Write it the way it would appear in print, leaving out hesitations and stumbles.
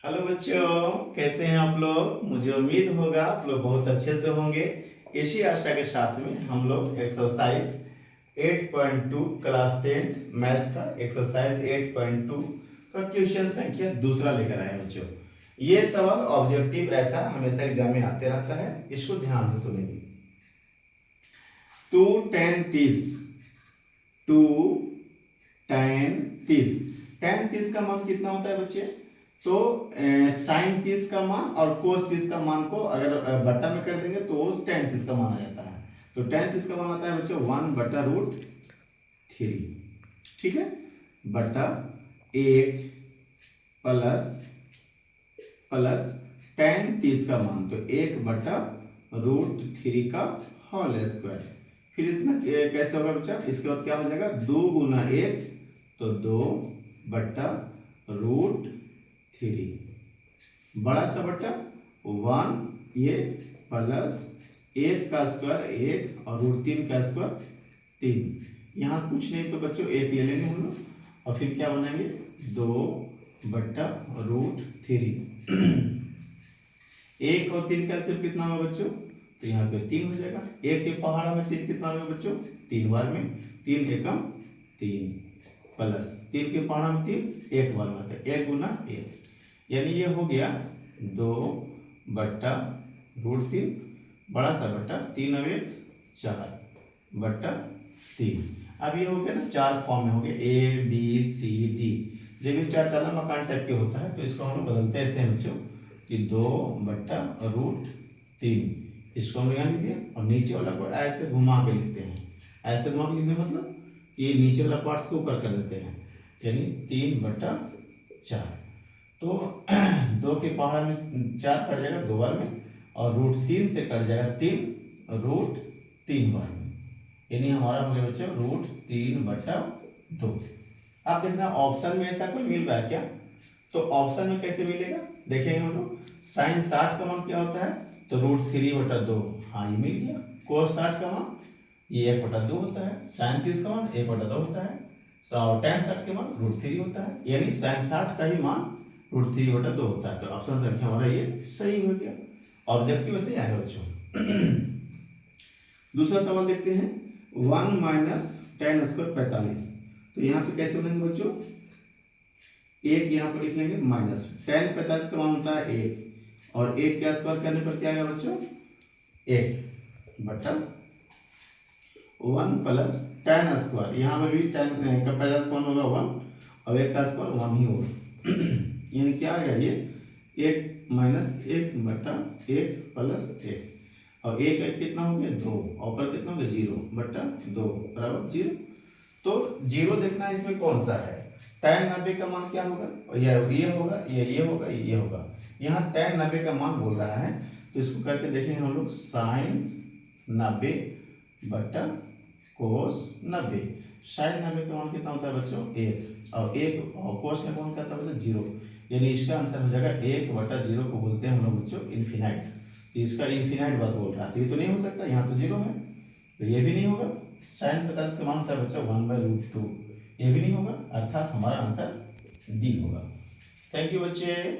Hello बच्चों, कैसे हैं आप लोग। मुझे उम्मीद होगा आप लोग बहुत अच्छे से होंगे। इसी आशा के साथ में हम लोग एक्सरसाइज 8.2 क्लास 10 मैथ का एक्सरसाइज 8.2 का क्वेश्चन संख्या दूसरा लेकर आए हैं बच्चों। ये सवाल ऑब्जेक्टिव ऐसा हमेशा एग्जाम में आते रहता है, इसको ध्यान से सुनेंगे। 2 10 30, 2 10 30, 10 30 का मान कितना होता है बच्चे। तो साइन 30 का मान और कोस 30 का मान को अगर बट्टा में कर देंगे तो टेन 30 का मान आ जाता है। तो टेन 30 का मान आता है बच्चों 1/√3। ठीक है, बट्टा 1 प्लस प्लस टेन 30 का मान तो 1/√3 का होल स्क्वायर। फिर इतना कैसे होगा बच्चा, इसके बाद क्या हो जाएगा 2 गुना 1 तो 2/√3, बड़ा सा बट्टा 1 ये प्लस 1 का स्क्वायर 1 और √3 का स्क्वायर 3। यहाँ कुछ नहीं तो बच्चों 1 ले लेंगे हम लोग और फिर क्या बनाएंगे 2/√3। 1 और 3 का सिर्फ कितना होगा बच्चों, तो यहाँ पे 3 हो जाएगा। 1 के पहाड़ा में 3 कितना होगा बच्चों, 3 बार में 3 एकम 3 प्लस 3 के पहाड़ा में 3 1 बार में 1 गुना 1, यानी ये हो गया 2/√3, बड़ा सा बट्टा 3 और 1 4/3। अब ये हो गया ना, 4 फॉर्म में हो गया ABCD। जब ये 4 ताला मकान टाइप के होता है तो इसको हम लोग बदलते हैं ऐसे बच्चों कि 2/√3, इसको हम यहाँ लिख दिया और नीचे वाला को ऐसे घुमा के लिखते हैं। ऐसे घुमा के लिखते मतलब कि नीचे वाला पार्ट्स को ऊपर कर देते हैं, यानी 3/4। तो 2 के पहाड़ा में 4 कट जाएगा 2 बार में और √3 से कट जाएगा 3 बार में, यानी हमारा हो गया बच्चों √3/2। अब देखना ऑप्शन में ऐसा कोई मिल रहा है क्या, तो ऑप्शन में कैसे मिलेगा देखेंगे हम लोग। साइन 60 का मान क्या होता है, तो √3/2, हाँ ये मिल गया। कोस 60 का मान ये 1/2 होता है। साइन 30 का मान 1/2 होता है। tan 60 के मान √3 होता है, यानी साइन 60 का ही मान √3/2 होता है। तो ऑप्शन संख्या हमारा ये सही हो गया, ऑब्जेक्टिव सही आएगा बच्चों। दूसरा सवाल देखते हैं। 1 - tan² 45, तो यहाँ पे कैसे बनेंगे बच्चों, एक यहाँ पर लिख लेंगे माइनस tan 45 का मान होता है 1 और 1 का स्क्वायर करने पर क्या आएगा बच्चों 1/1 प्लस tan², यहाँ पर भी tan का 50 का मान होगा 1 और 1 का स्क्वायर 1 ही होगा। यानी क्या आ गया ये 1 - 1/1 प्लस 1 और 1 कितना हो गया 2 और ऊपर कितना हो गया 0/2 बराबर 0। तो 0 देखना है इसमें कौन सा है, tan 90 का मान क्या होगा, ये होगा ये होगा ये होगा। यहाँ tan 90 का मान बोल रहा है तो इसको करके देखेंगे हम लोग sin 90/cos 90। sin 90 का मान कितना होता है बच्चों 1 और 1 और cos का मान क्या होता है बच्चों 0, यानी इसका आंसर हो जाएगा 1/0 को बोलते हैं हम लोग बच्चों इन्फिनाइट। तो इसका इन्फिनाइट बात बोल रहा है तो ये तो नहीं हो सकता, यहाँ तो 0 है तो ये भी नहीं होगा। sin 50 का मान होता है बच्चों 1/√2, ये भी नहीं होगा, अर्थात हमारा आंसर डी होगा। थैंक यू बच्चे।